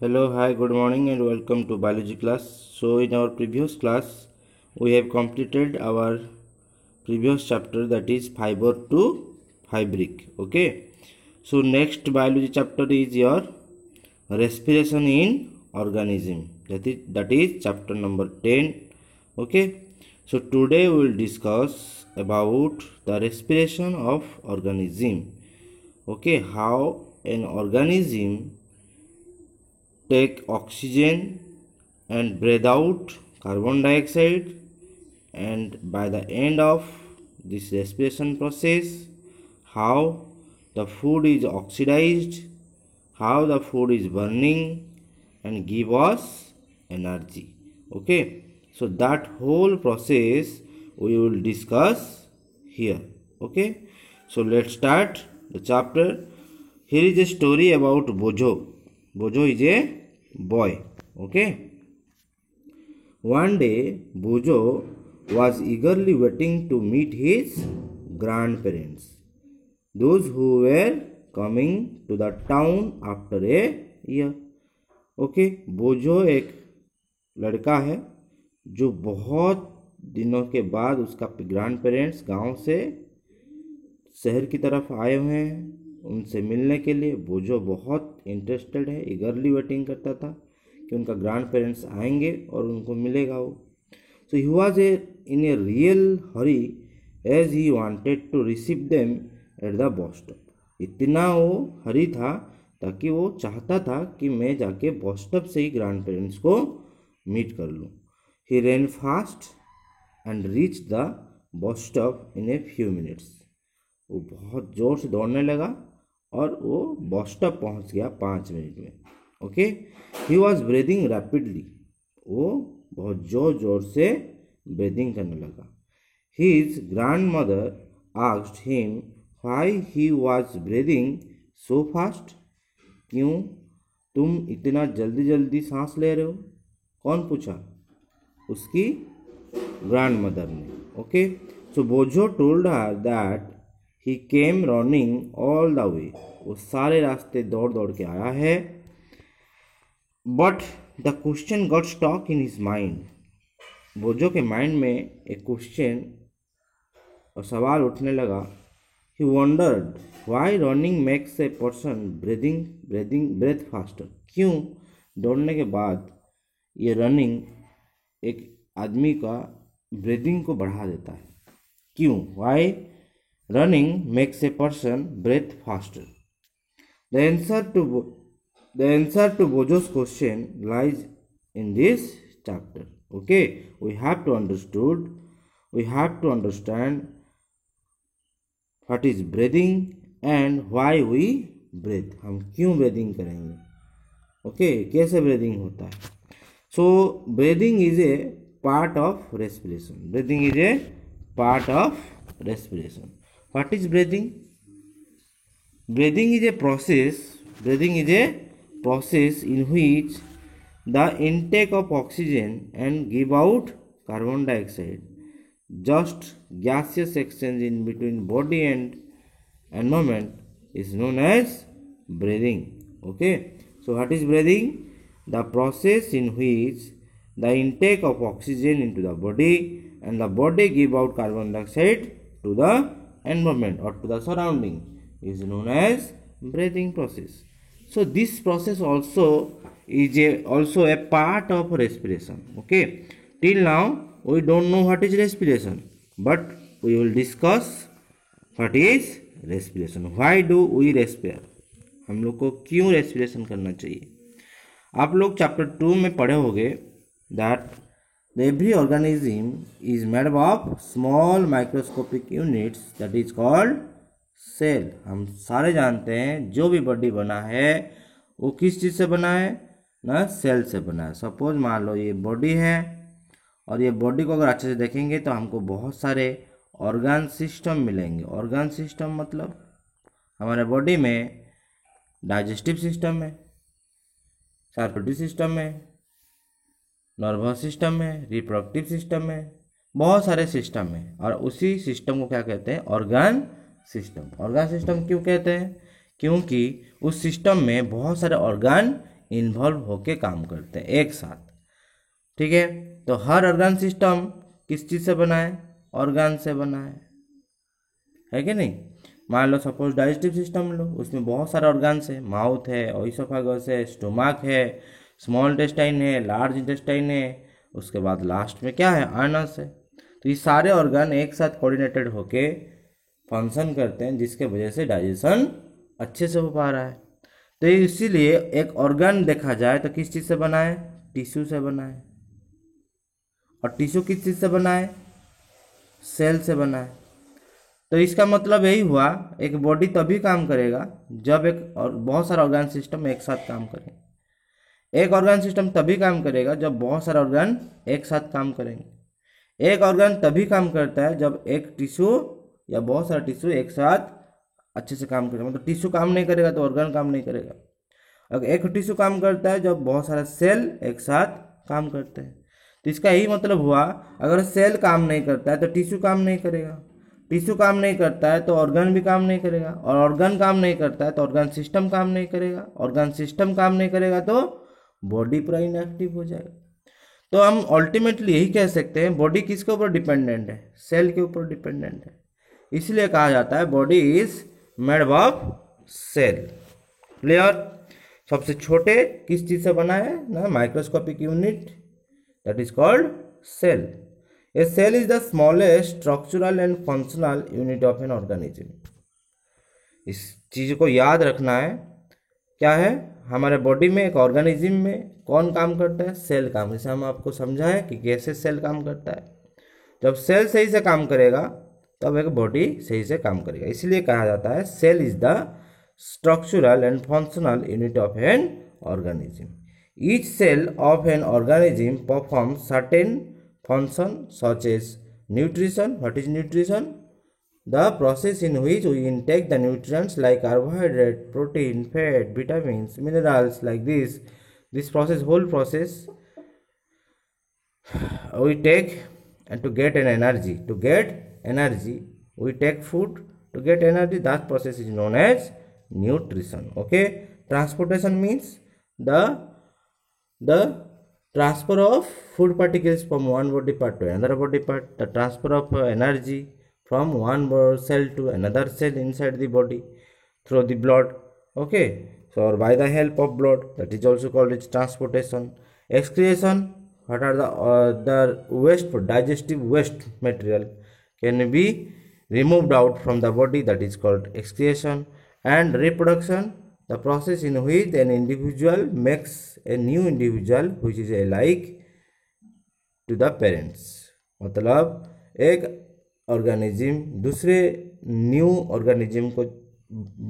Hello, hi, good morning, and welcome to biology class. So, in our previous class, we have completed our previous chapter, that is fiber to fabric. Okay, so next biology chapter is your respiration in organism. That is chapter number 10. Okay, so today we will discuss about the respiration of organism. Okay, how an organism take oxygen and breathe out carbon dioxide, and by the end of this respiration process, how the food is oxidized, how the food is burning and give us energy. Okay, so that whole process we will discuss here. Okay, so let's start the chapter. Here is a story about Bojo. Bojo is a boy. Okay, one day Bojo was eagerly waiting to meet his grandparents, those who were coming to the town after a year. Okay, Bojho एक लड़का है जो बहुत दिनों के बाद उसका grand parents गाँव से शहर की तरफ आए हुए हैं उनसे मिलने के लिए। बोझो बहुत इंटरेस्टेड है, ईगरली वेटिंग करता था कि उनका ग्रैंड पेरेंट्स आएंगे और उनको मिलेगा वो। So he was in a real hurry as he wanted to receive them at the bus stop. इतना वो हरी था ताकि वो चाहता था कि मैं जाके बस स्टॉप से ही ग्रैंड पेरेंट्स को मीट कर लूँ। He ran fast and reach the bus stop in a few minutes. वो बहुत ज़ोर से दौड़ने लगा और वो बस स्टॉप पहुँच गया 5 मिनट में। Okay, he was breathing rapidly. वो बहुत ज़ोर ज़ोर से ब्रीदिंग करने लगा। His grand mother asked him why he was breathing so fast. क्यों तुम इतना जल्दी जल्दी सांस ले रहे हो? कौन पूछा? उसकी ग्रैंड मदर ने। Okay, so Bojho told her that he came running all the way. वो सारे रास्ते दौड़ दौड़ के आया है। But the question got stuck in his mind. Bojho के माइंड में एक क्वेश्चन और सवाल उठने लगा। He wondered why running makes a person breath faster. क्यों दौड़ने के बाद ये रनिंग एक आदमी का ब्रीदिंग को बढ़ा देता है? क्यों? Why running makes a person breath faster. The answer to Bojo's question lies in this chapter. Okay, we have to understand what is breathing and why we breathe. हम क्यों ब्रीदिंग करेंगे? ओके, कैसे breathing होता है? So breathing is a part of respiration. Breathing is a part of respiration. What is breathing? Breathing is a process in which the intake of oxygen and give out carbon dioxide, just gaseous exchange in between body and environment, is known as breathing. Okay, so what is breathing? The process in which the intake of oxygen into the body and the body give out carbon dioxide to the environment or to the surrounding is known as breathing process. So this process also is also a part of respiration. Okay, till now we don't know what is respiration, but we will discuss what is respiration. Why do we respire? हम लोग को क्यों respiration करना चाहिए? आप लोग chapter 2 में पढ़े होंगे that every organism is made up of small microscopic units that is called cell. हम सारे जानते हैं जो भी बॉडी बना है वो किस चीज़ से बना है ना? सेल से बना है। सपोज मान लो ये बॉडी है और ये बॉडी को अगर अच्छे से देखेंगे तो हमको बहुत सारे ऑर्गन सिस्टम मिलेंगे। ऑर्गन सिस्टम मतलब हमारे बॉडी में डाइजेस्टिव सिस्टम है, सर्कुलेटरी सिस्टम है, नर्वस सिस्टम है, रिप्रोडक्टिव सिस्टम है, बहुत सारे सिस्टम है। और उसी सिस्टम को क्या कहते हैं? Organ system. ऑर्गन सिस्टम क्यों कहते हैं? क्योंकि उस सिस्टम में बहुत सारे ऑर्गन इन्वॉल्व होके काम करते हैं एक साथ। ठीक है, तो हर ऑर्गन सिस्टम किस चीज़ से बना है? ऑर्गन से बना है कि नहीं? मान लो सपोज डाइजेस्टिव सिस्टम लो, उसमें बहुत सारे ऑर्गन्स है, माउथ है, ओइसोफेगस है, स्टोमक है, स्मॉल इंटेस्टाइन है, लार्ज इंटेस्टाइन है, उसके बाद लास्ट में क्या है? आनस है। तो ये सारे ऑर्गन एक साथ कोऑर्डिनेटेड होके फंक्शन करते हैं, जिसके वजह से डाइजेशन अच्छे से हो पा रहा है। तो इसीलिए एक ऑर्गन देखा जाए तो किस चीज़ से बना है? टिश्यू से बना है। और टिश्यू किस चीज़ से बना है? सेल से बना है। तो इसका मतलब यही हुआ, एक बॉडी तभी काम करेगा जब एक और बहुत सारा ऑर्गन सिस्टम एक साथ काम करें। एक ऑर्गन सिस्टम तभी काम करेगा जब बहुत सारा ऑर्गन एक साथ काम करेंगे। एक ऑर्गन तभी काम करता है जब एक टिश्यू या बहुत सारा टिश्यू एक साथ अच्छे से काम करेगा। मतलब टिश्यू काम नहीं करेगा तो ऑर्गन काम नहीं करेगा। अगर एक टिश्यू काम करता है जब बहुत सारा सेल एक साथ काम करते हैं। तो इसका यही मतलब हुआ, अगर सेल काम नहीं करता है तो टिश्यू काम नहीं करेगा, टिश्यू काम नहीं करता है तो ऑर्गन भी काम नहीं करेगा, और ऑर्गन काम नहीं करता है तो ऑर्गन सिस्टम काम नहीं करेगा, ऑर्गन सिस्टम काम नहीं करेगा तो बॉडी पूरा इनएक्टिव हो जाएगा। तो हम अल्टीमेटली यही कह सकते हैं, बॉडी किसके ऊपर डिपेंडेंट है? सेल के ऊपर डिपेंडेंट है। इसलिए कहा जाता है body is made of cell. Clear? सबसे छोटे किस चीज से बना है ना? Microscopic unit, that is called cell. A cell is the smallest structural and functional unit of an organism. इस चीज को याद रखना है। क्या है? हमारे बॉडी में एक ऑर्गेनिज्म में कौन काम करता है? सेल काम। जैसे हम आपको समझाएं कि कैसे सेल काम करता है। जब सेल सही से काम करेगा तब एक बॉडी सही से काम करेगा। इसलिए कहा जाता है cell is the structural and functional unit of an organism. Each cell of an organism performs certain function such as nutrition. What is nutrition? The process in which we intake the nutrients like carbohydrate, protein, fat, vitamins, minerals, like this process, whole process we take and to get an energy. To get energy we take food to get energy. That process is known as nutrition. Okay, transportation means the transfer of food particles from one body part to another body part, the transfer of energy from one cell to another cell inside the body through the blood. Okay, so or by the help of blood, that is also called as transportation. Excretion, what are the waste, digestive waste material can be removed out from the body, that is called excretion. And reproduction, the process in which an individual makes a new individual which is alike to the parents. मतलब एक organism दूसरे new organism को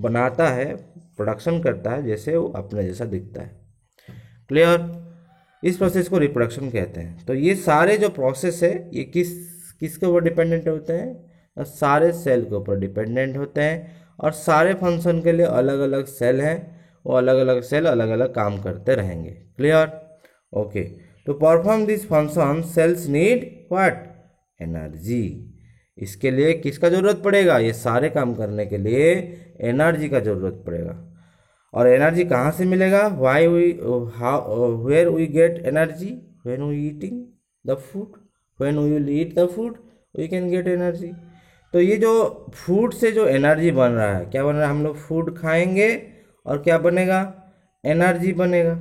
बनाता है, production करता है, जैसे वो अपने जैसा दिखता है। क्लियर? इस प्रोसेस को रिप्रोडक्शन कहते हैं। तो ये सारे जो प्रोसेस है ये किसके ऊपर डिपेंडेंट होते हैं? सारे सेल के ऊपर डिपेंडेंट होते हैं। और सारे फंक्शन के लिए अलग अलग सेल हैं, वो अलग अलग सेल अलग अलग काम करते रहेंगे। Clear? Okay, to perform this function cells need what? Energy. इसके लिए किसका जरूरत पड़ेगा? ये सारे काम करने के लिए एनर्जी का जरूरत पड़ेगा। और एनर्जी कहाँ से मिलेगा? Why we where we get energy? When we eating the food, when we will eat the food we can get energy. तो ये जो फूड से जो एनर्जी बन रहा है, क्या बन रहा है? हम लोग फूड खाएंगे और क्या बनेगा? एनर्जी बनेगा।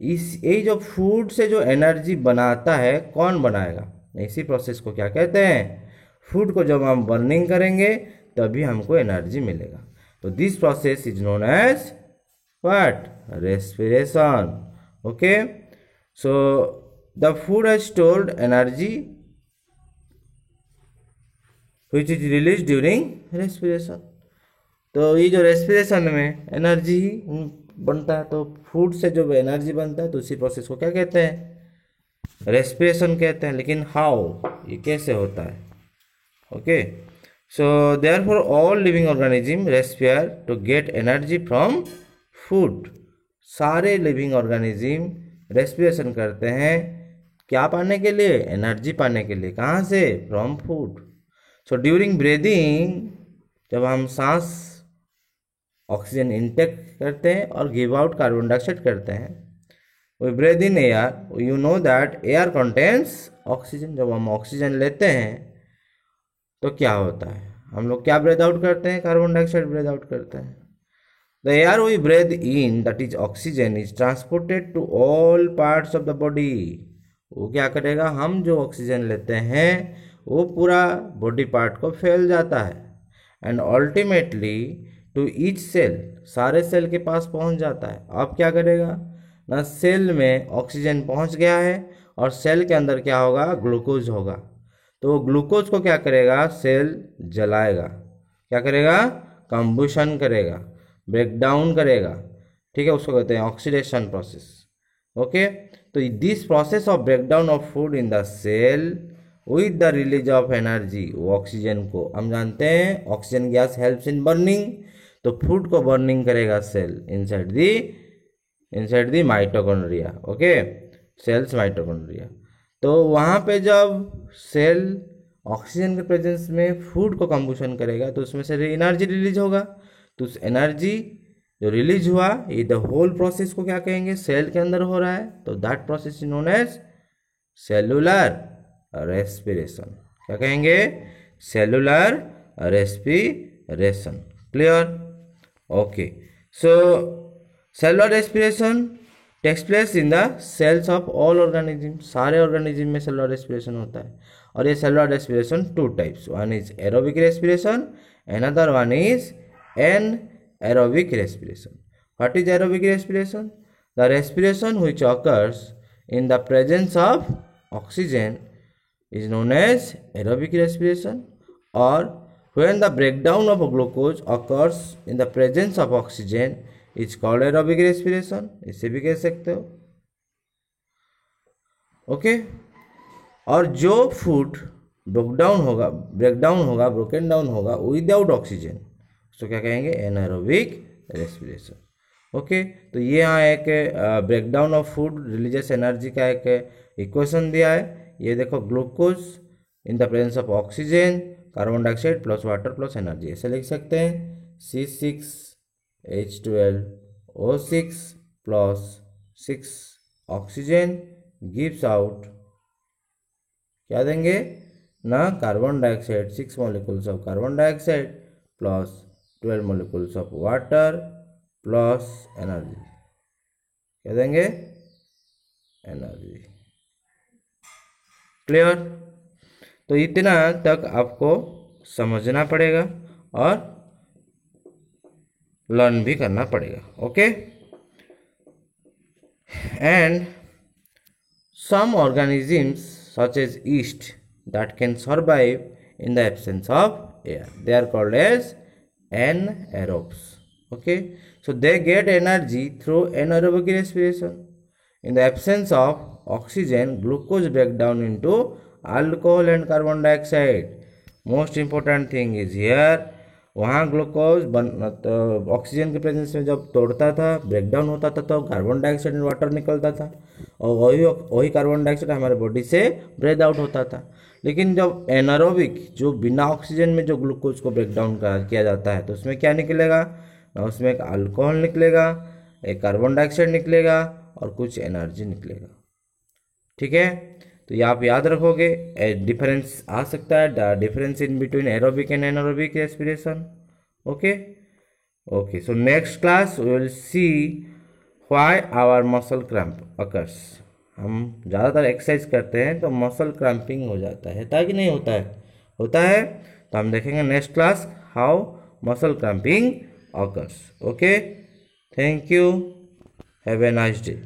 यही जो फूड से जो एनर्जी बनाता है, कौन बनाएगा? इसी प्रोसेस को क्या कहते हैं? फूड को जब हम बर्निंग करेंगे तभी हमको एनर्जी मिलेगा। तो this process is known as what? Respiration. Okay, so the food has stored energy which is released during respiration. तो ये जो रेस्पिरेशन में एनर्जी बनता है, तो फूड से जो एनर्जी बनता है तो उसी प्रोसेस को क्या कहते हैं? रेस्पिरेशन कहते हैं। लेकिन हाउ, ये कैसे होता है? Okay, so therefore all living organism respire to get energy from food. सारे लिविंग ऑर्गेनिज्म रेस्पिरेशन करते हैं क्या पाने के लिए? एनर्जी पाने के लिए। कहाँ से? From food. So during breathing, जब हम सांस ऑक्सीजन इनटेक करते हैं और गिव आउट कार्बन डाइऑक्साइड करते हैं, we breathe in air, you know that air contains oxygen. जब हम ऑक्सीजन लेते हैं तो क्या होता है, हम लोग क्या ब्रेथ आउट करते हैं, कार्बन डाइऑक्साइड ब्रेथ आउट करते हैं। The air we breathe in that is oxygen is transported to all parts of the body. वो क्या करेगा, हम जो ऑक्सीजन लेते हैं वो पूरा बॉडी पार्ट को फैल जाता है, and ultimately to each cell, सारे सेल के पास पहुंच जाता है। अब क्या करेगा ना, सेल में ऑक्सीजन पहुंच गया है और सेल के अंदर क्या होगा, ग्लूकोज होगा। तो ग्लूकोज को क्या करेगा, सेल जलाएगा, क्या करेगा, कंबुशन करेगा, ब्रेक डाउन करेगा, ठीक है, उसको कहते हैं ऑक्सीडेशन प्रोसेस। ओके, तो this process of break down of food in the cell with the release of energy, वो ऑक्सीजन को हम जानते हैं oxygen gas helps in burning, तो फूड को बर्निंग करेगा cell inside the mitochondria. Okay, cells mitochondria. तो वहाँ पे जब सेल ऑक्सीजन के प्रेजेंस में फूड को कंबुशन करेगा तो उसमें से एनर्जी रिलीज होगा। तो उस एनर्जी जो रिलीज हुआ, ये द होल प्रोसेस को क्या कहेंगे, सेल के अंदर हो रहा है, तो that process is known as cellular respiration. क्या कहेंगे, cellular respiration. Clear? Okay, so cellular respiration takes place in the cells of all organism, सारे ऑर्गेनिज्म में सेलुलर रेस्पिरेशन होता है। और ये cellular respiration two types, one is aerobic respiration, another one is anaerobic respiration. What is aerobic respiration? The respiration which occurs in the presence of oxygen is known as aerobic respiration, or when the breakdown of glucose occurs in the presence of oxygen is called aerobic respiration. इसे भी कह सकते हो। Okay, और जो food broken down होगा without oxygen, तो क्या कहेंगे, एनारोबिक रेस्पिरेशन। ओके, तो ये यहाँ एक breakdown of food religious energy का एक इक्वेशन दिया है। ये देखो, glucose in the presence of oxygen, carbon dioxide plus water plus energy, ऐसे लिख सकते हैं। C6H12O6 plus 6 oxygen gives out, क्या देंगे ना, carbon dioxide, 6 molecules of carbon dioxide plus 12 molecules of water plus energy, क्या देंगे, एनर्जी। क्लियर? तो इतना तक आपको समझना पड़ेगा और लर्न भी करना पड़ेगा। Okay, and some organisms such as yeast that can survive in the absence of air, they are called as anaerobes. Okay, so they get energy through anaerobic respiration. In the absence of oxygen, glucose break down into alcohol and carbon dioxide. Most important thing is here, वहाँ glucose oxygen के presence में जब तोड़ता था, break down होता था, तो carbon dioxide and water निकलता था, और वही कार्बन डाइऑक्साइड हमारे बॉडी से ब्रेथ आउट होता था। लेकिन जब एनारोबिक, जो बिना ऑक्सीजन में जो ग्लूकोज को ब्रेक डाउन किया जाता है, तो उसमें क्या निकलेगा ना, उसमें एक अल्कोहल निकलेगा, एक कार्बन डाइऑक्साइड निकलेगा और कुछ एनर्जी निकलेगा। ठीक है, तो ये आप याद रखोगे। डिफरेंस आ सकता है, the difference in between aerobic and anaerobic respiration. Okay okay, so next class we will see why our muscle cramp occurs. हम ज़्यादातर एक्सरसाइज करते हैं तो मसल क्रैम्पिंग हो जाता है, कि नहीं होता है? होता है। तो हम देखेंगे next class how muscle cramping occurs. Okay, thank you, have a nice day.